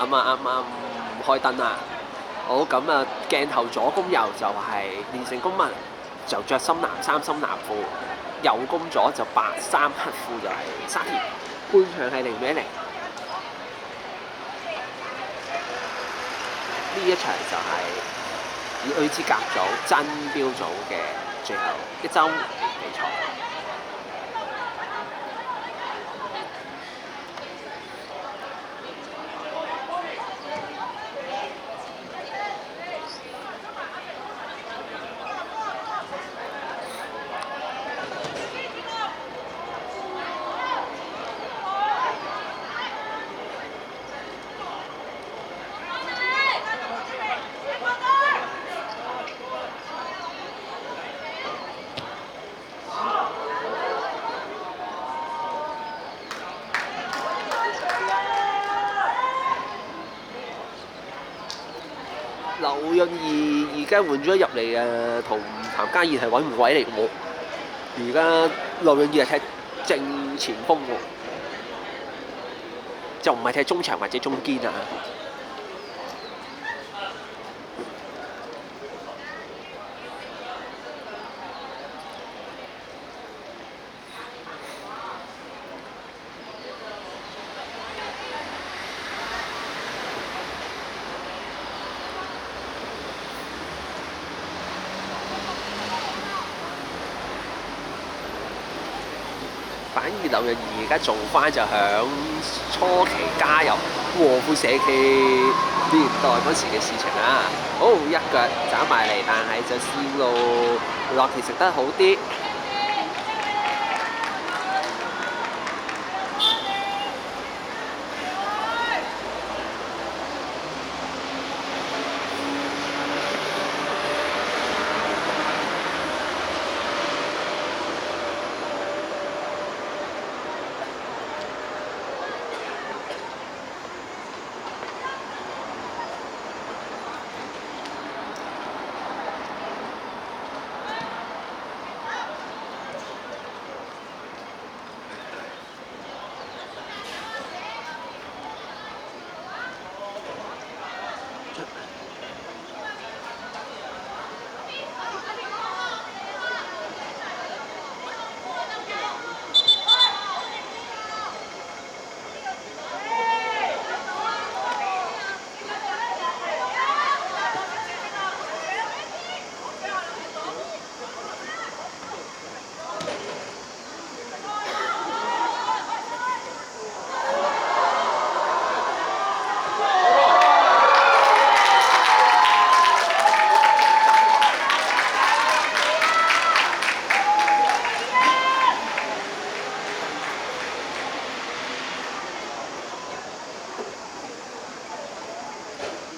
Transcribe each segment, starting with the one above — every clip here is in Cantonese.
咁啊啱啱開燈啦。好咁啊，鏡頭左攻右就係連勝公民就着深藍衫深藍褲，右攻左就白衫黑褲就係沙田。半場係0-0。呢一場就係以女子甲組爭標組嘅最後一週比賽。劉潤儀而家換咗入嚟啊，同譚嘉燕係位唔位嚟喎？而家劉潤儀係踢正前鋒喎，就唔係踢中場或者中堅啊。反而劉潤儀而家做翻就響初期加入和富社企年代嗰時嘅事情啦。好一腳斬埋嚟，但係就線路落田食得好啲。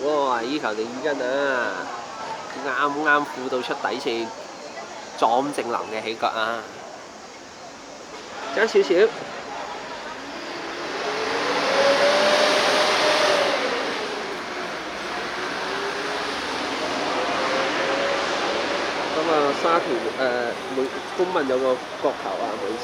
哇！依球定根啊，啱啱褲到出底線，撞正林嘅起腳啊，爭少少。咁啊，沙田公民有個角球啊，唔好意思。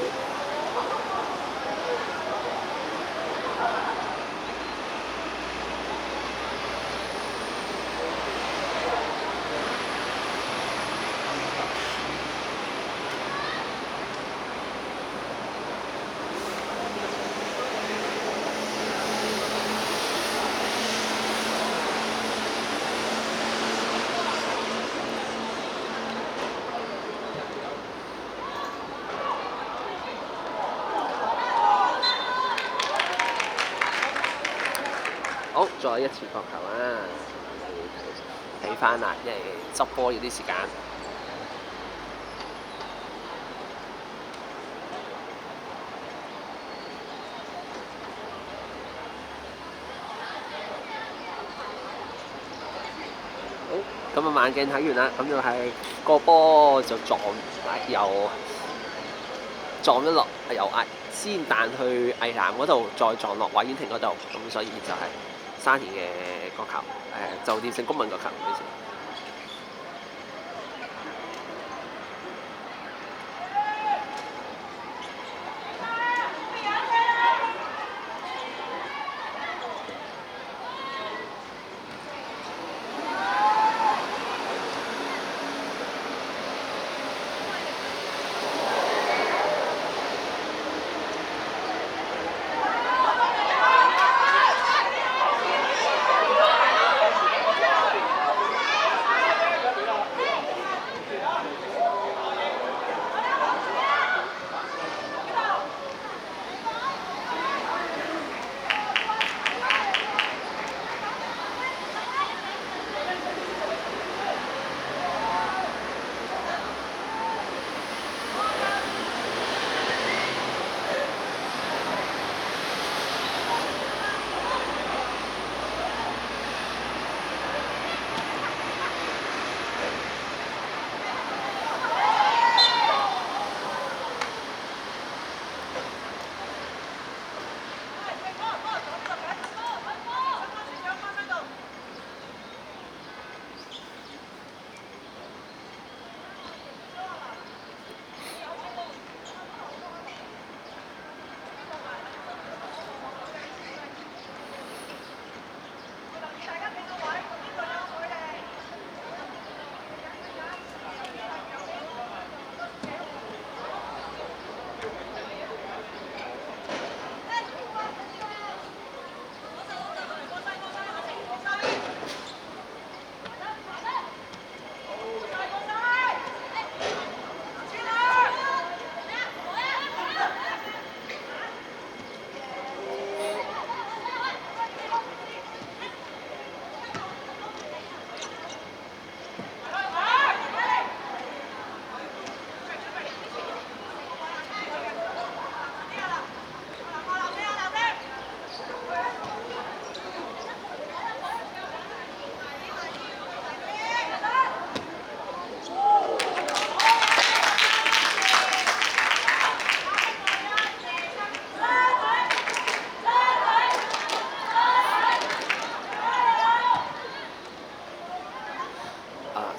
好，再一次角球啊！睇翻啦，因為執波要啲時間。好，咁啊慢鏡睇完啦，咁就係個波就又撞咗落由先彈去藝南嗰度，再撞落華苑庭嗰度，咁所以就係沙田嘅角球，就連勝公民角球，唔好意思。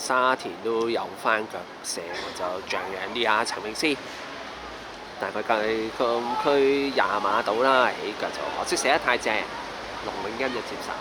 沙田都有翻腳射，就像樣啲啊陳詠詩，但係佢計個區廿碼到啦，起腳就可惜射得太正，龍永欣就接實。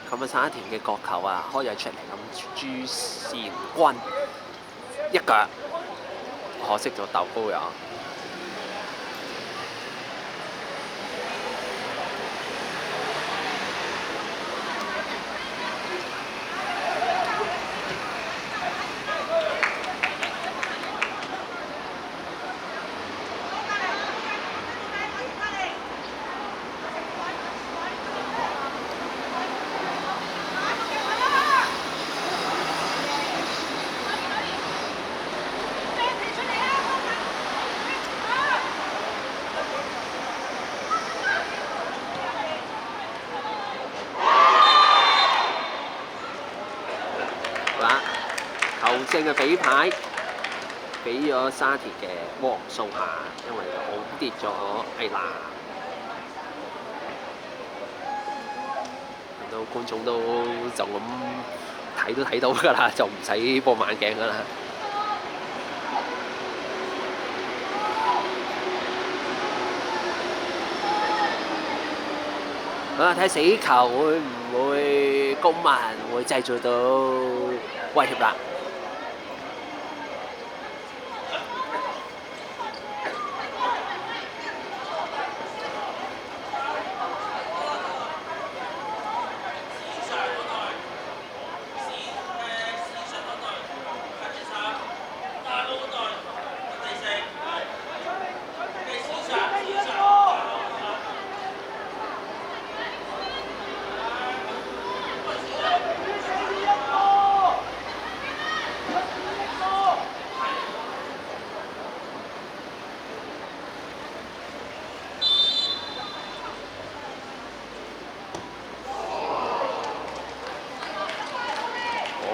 咁啊沙田嘅角球啊開咗出嚟，咁朱善君一腳，可惜就鬥高咗。球證嘅俾牌，俾咗沙田嘅黃素霞，因為拱跌咗艾娜，到觀眾都就咁睇都睇到㗎啦，就唔使播慢鏡㗎啦。好啦，睇死球會唔會公民會製造到威脅啦？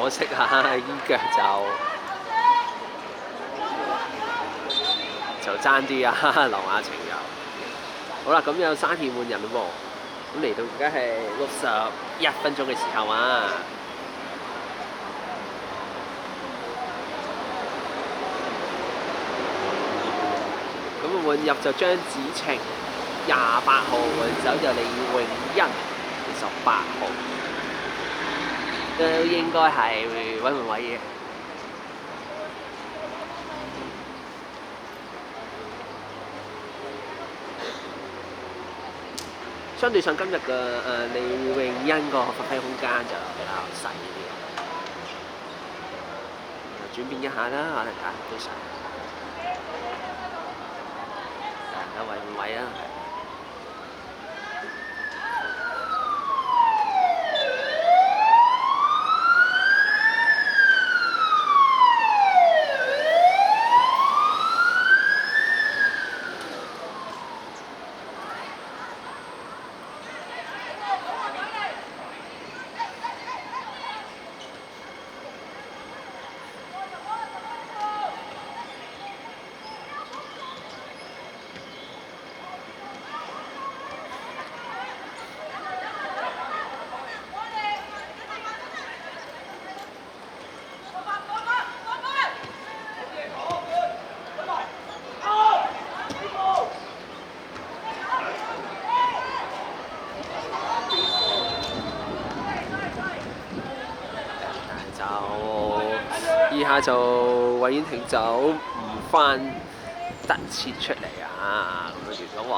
可惜啊，依腳就爭啲啊，劉雅晴又好啦，咁有沙田換人嘞喎，咁嚟到而家係61分鐘嘅時候啊，咁換入就張子晴28號，換走就李詠欣18號。都應該係穩唔穩嘅。相對上今日嘅李詠欣個發揮空間就比較細啲，轉變一下啦，可能睇下都想睇下穩唔穩啊？依下就韋婉婷就唔翻得切出嚟啊！咁啊，袁祖偉。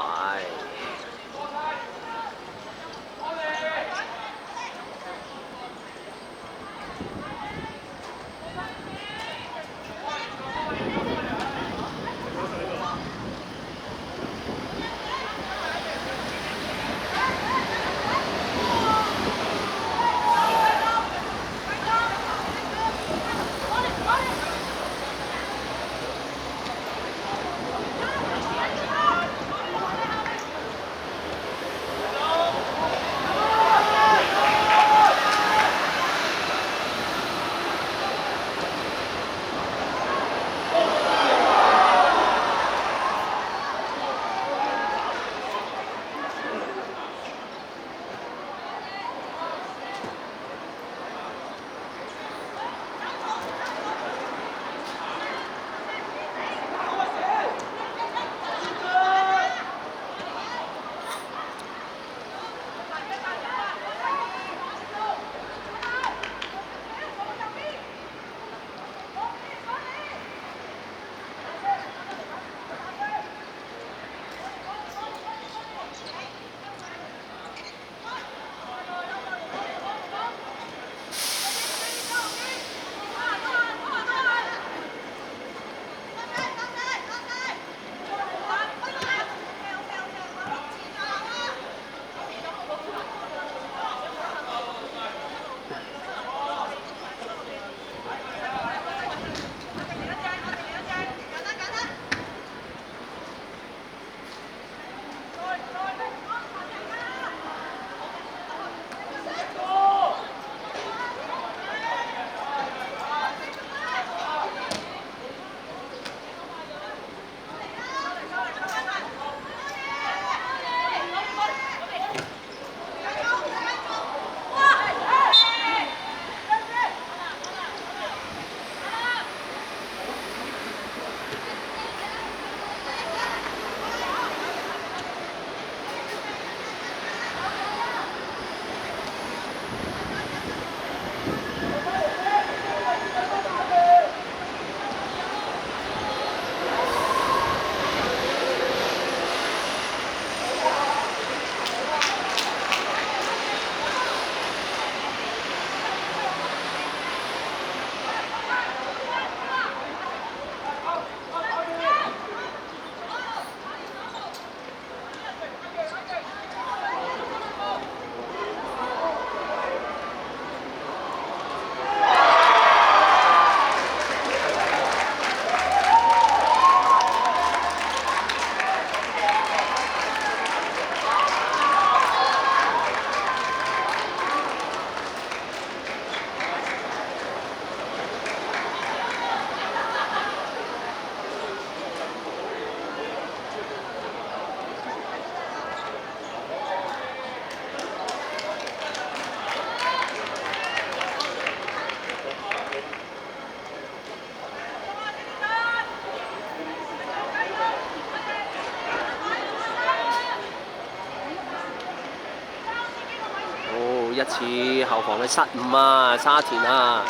一次後防嘅失誤啊！沙田啊，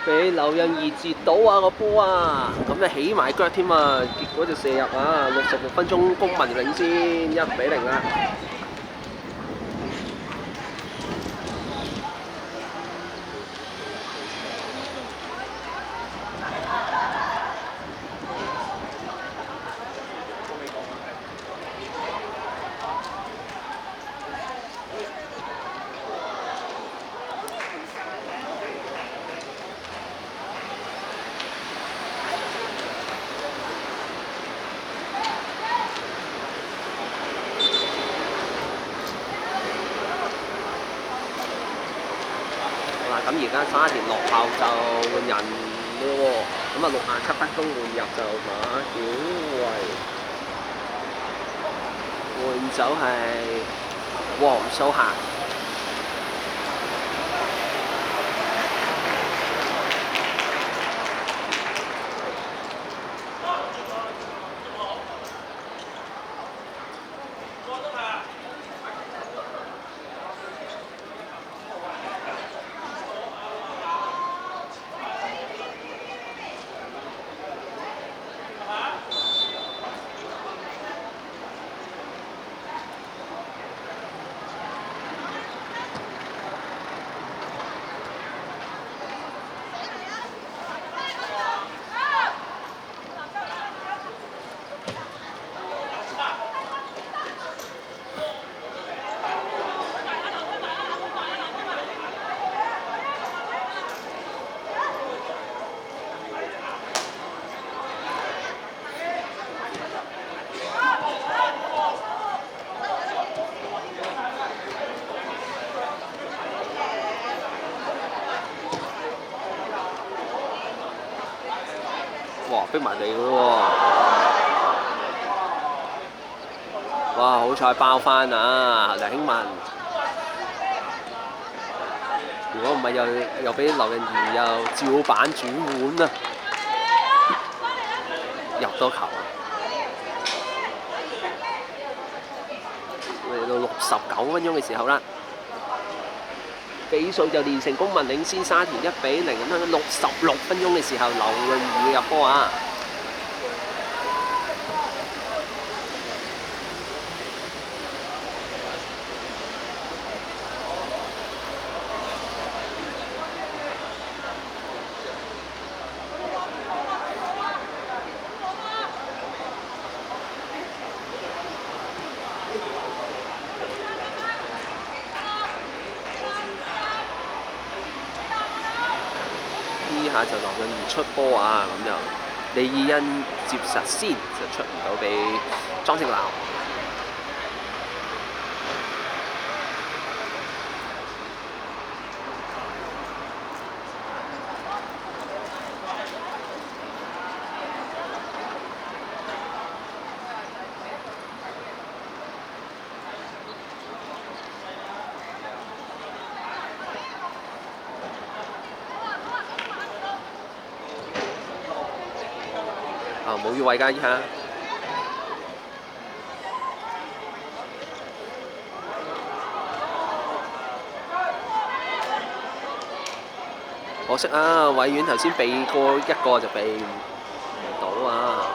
俾劉潤儀截到啊個波啊，咁就起埋腳添啊！結果就射入啊！66分鐘，公民領先1-0啦。咁而家沙田落後就換人咯喎，咁啊67分鐘換入就馬曉維，換走係黃素霞。哇！逼埋你咯喎！哇！好彩爆翻啊，梁興文！如果唔係又俾劉潤儀又照板煮碗啊！入多球啊！嚟到69分鐘嘅時候啦，比數就連成公民領先沙田1-0咁樣。66分鐘嘅時候，劉潤儀入波啊！呢下就劉潤儀出波啊，咁就李意欣接實先，就出唔到俾莊正南。冇越位㗎依下。可惜啊，偉遠頭先避過一個就避唔到啊！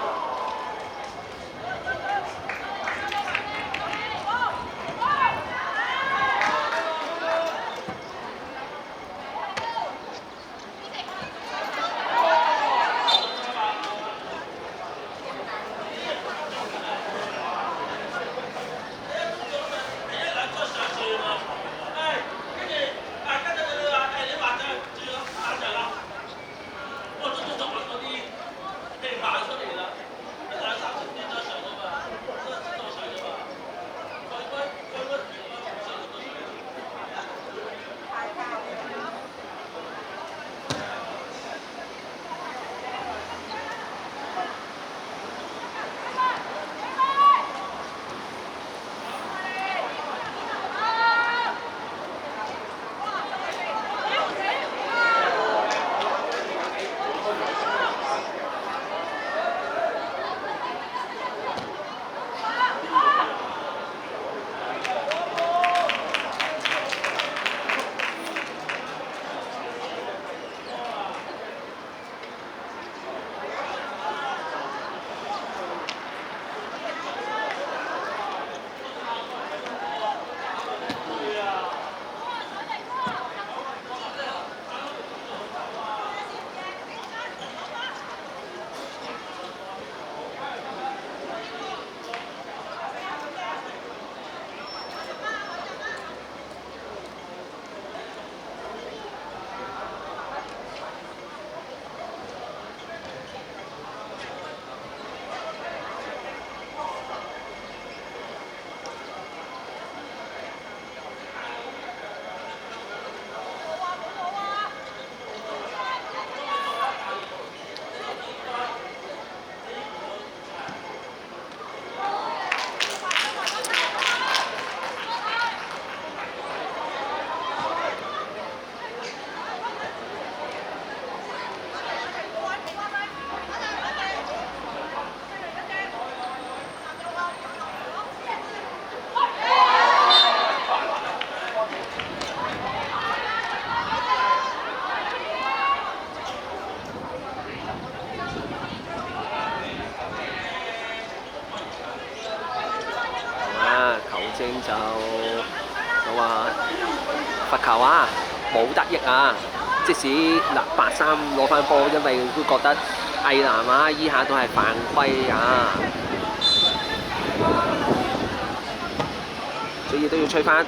正就話罰球啊，冇得益啊！即使嗱8-3攞翻波，因為都覺得毅南啊依下都係犯規啊，所以都要吹翻。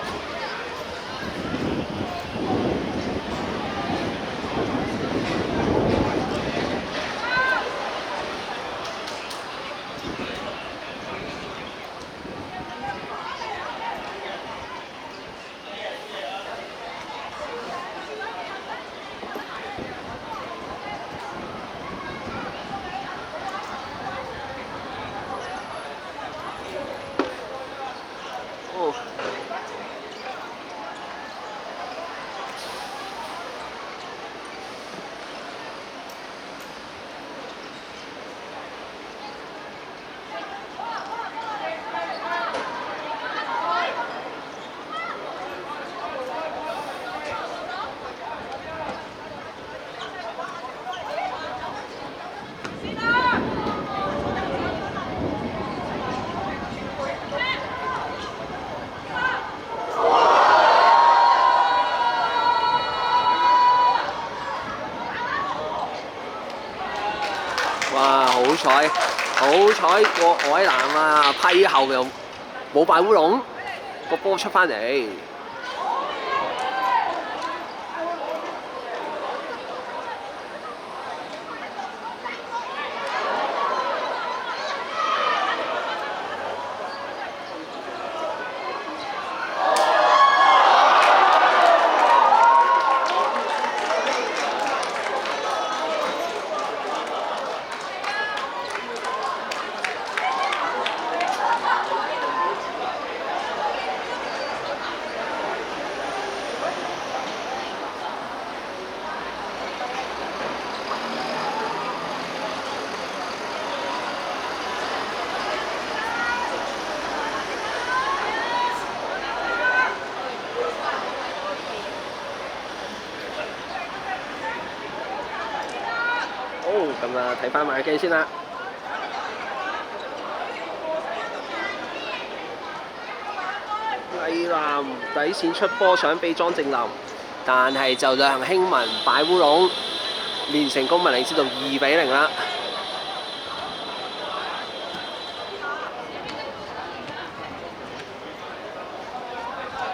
哇！好彩個海南啊，批後又冇擺烏龍，個波出翻嚟。咁啊，睇翻買機先啦。毅南底線出波想俾莊正林，但係就梁興文擺烏龍，連成功民領先到2-0啦。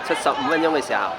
75分鐘嘅時候。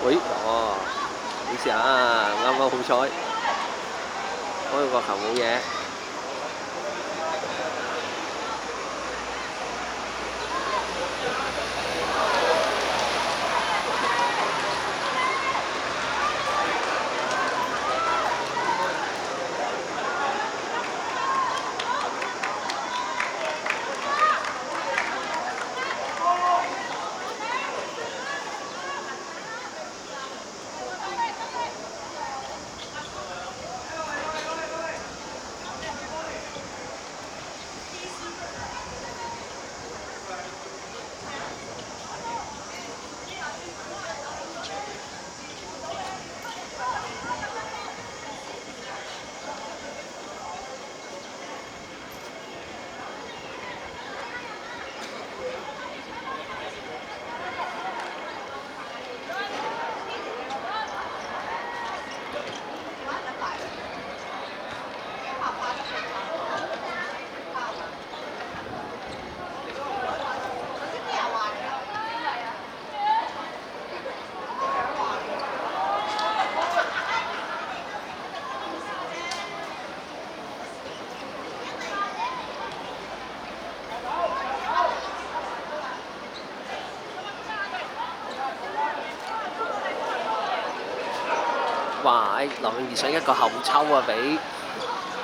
喂，冇事啊，啱啱好彩，開個球冇嘢。哇！劉泳儀上一個後抽啊，俾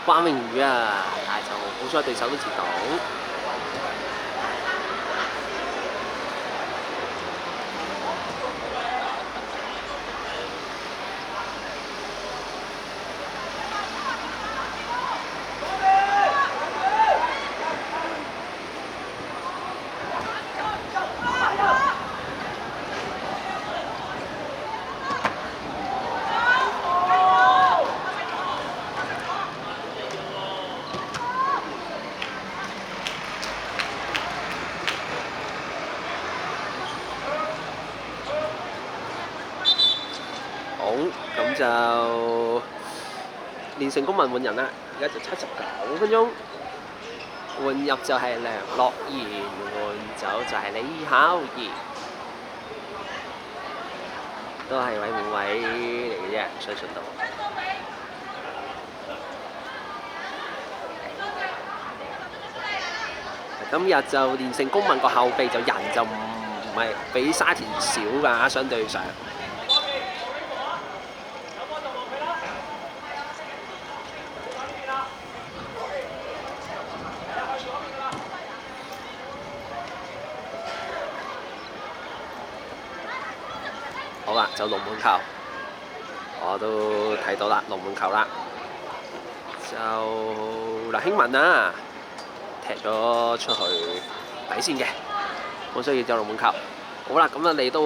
關詠羽啊，但係就好彩對手都接到。好，咁就連勝公民換人啦，而家就79分鐘，換入就係梁樂賢，換走就係李巧兒，都係位換位嚟嘅啫，相信到。今日就連勝公民個後備就人就唔係比沙田少㗎，相對上。好啦，就龍門球，我都睇到啦，龍門球啦，就梁興文啊，踢咗出去底線嘅，冇需要就龍門球。好啦，咁啊嚟到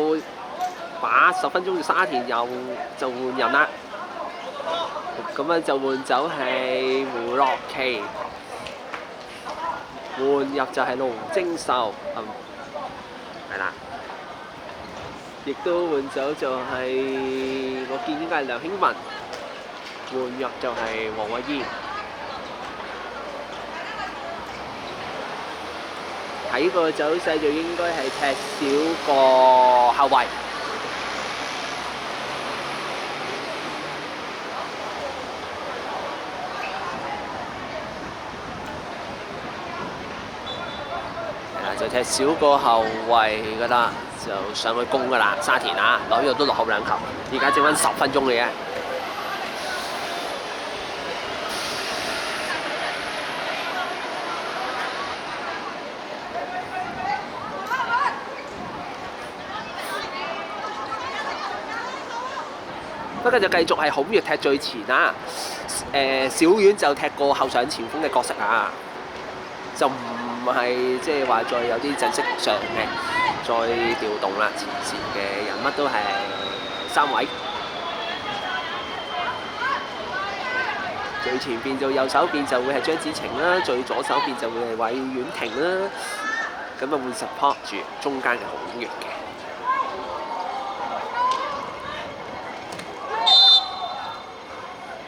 80分鐘，沙田又就換人啦，咁樣就換走係胡樂琪，換入就係龍精秀，係啦。亦都換走就係、我見應該係梁興文，換入就係黃慧燕。睇個走勢就應該係踢少個後衞。就踢少個後衞㗎啦，就上去攻㗎啦，沙田啊，攞咗都落後2球，而家剩翻10分鐘嘅啫。不過就繼續係孔乙踢最前啦，小丸就踢過後上前鋒嘅角色啊，就唔係即係話再有啲陣式上嘅再調動啦，前線嘅人物都係3位，最前邊就右手邊就會係張子晴啦，最左手邊就會係韋婉婷啦，咁啊會 support 住中間嘅孔乙嘅。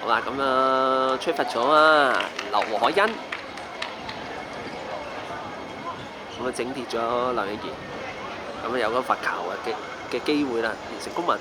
好啦，咁啊吹罰咗啊，劉和欣，咁啊整跌咗劉永傑，咁啊有個罰球嘅機會啦，連勝公民。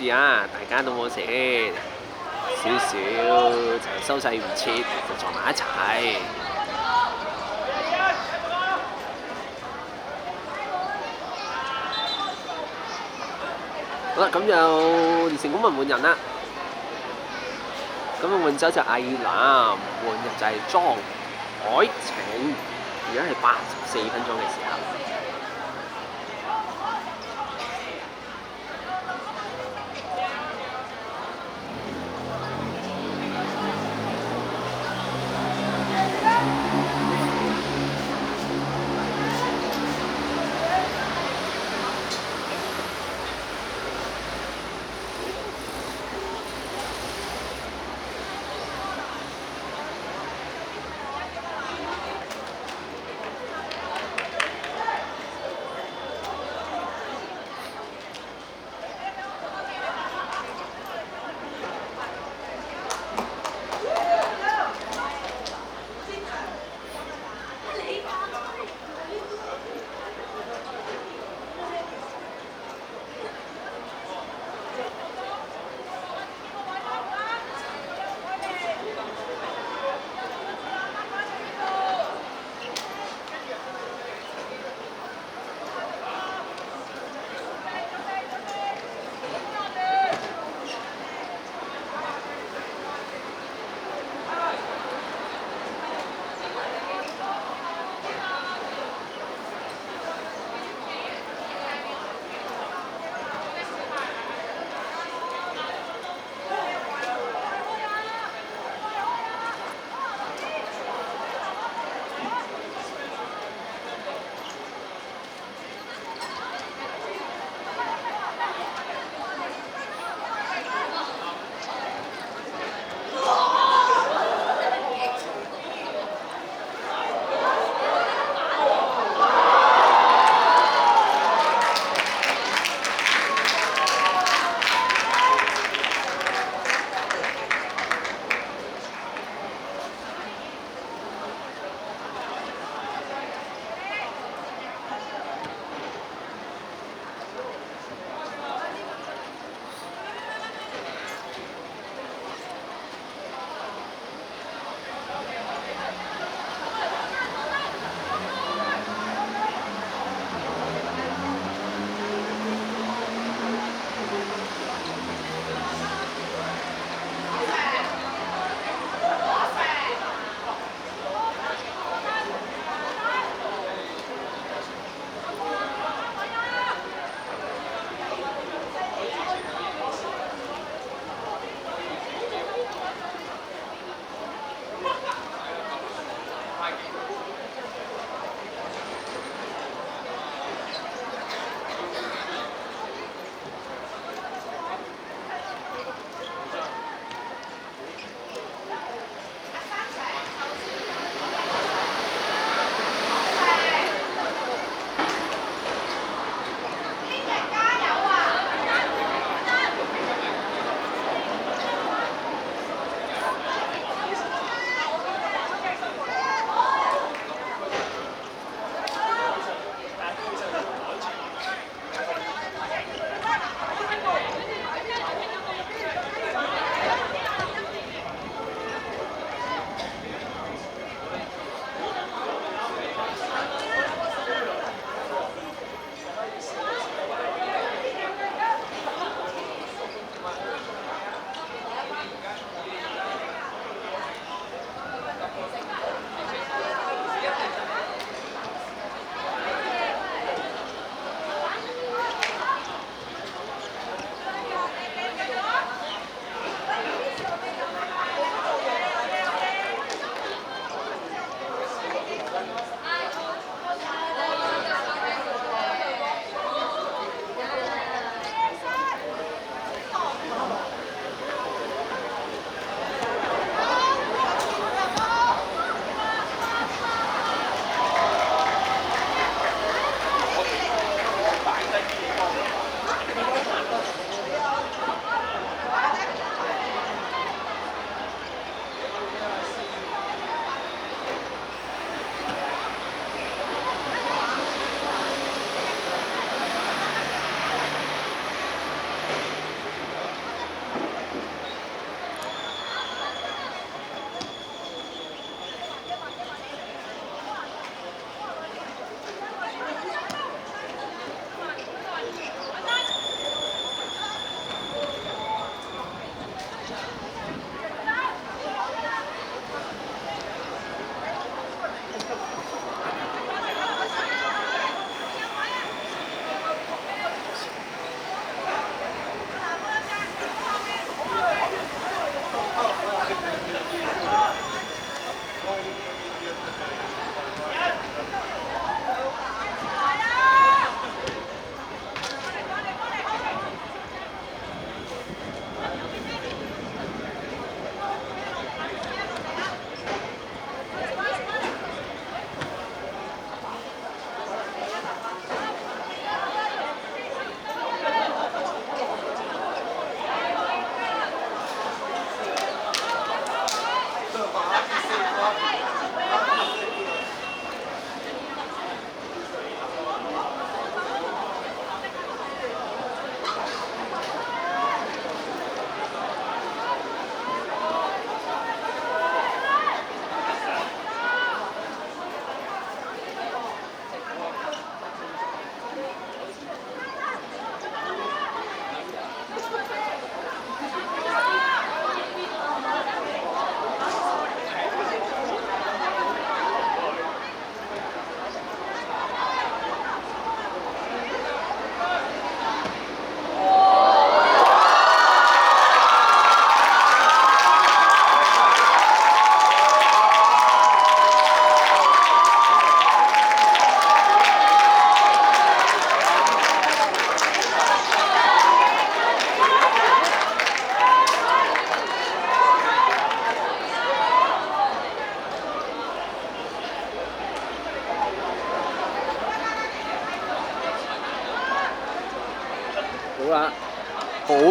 事啊，大家都冇事，少少就收勢唔切就撞埋一齊。好啦，咁就連成功民換人啦。咁換走就魏南，換入就係莊海晴。而家係84分鐘嘅時候。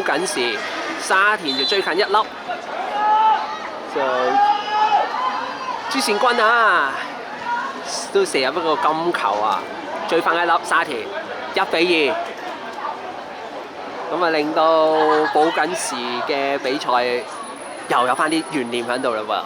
緊時，沙田就追近一粒，就朱善君啊，都射入一個金球啊，追翻一粒沙田1-2，咁啊令到保緊時嘅比賽又有翻啲懸念喺度啦喎。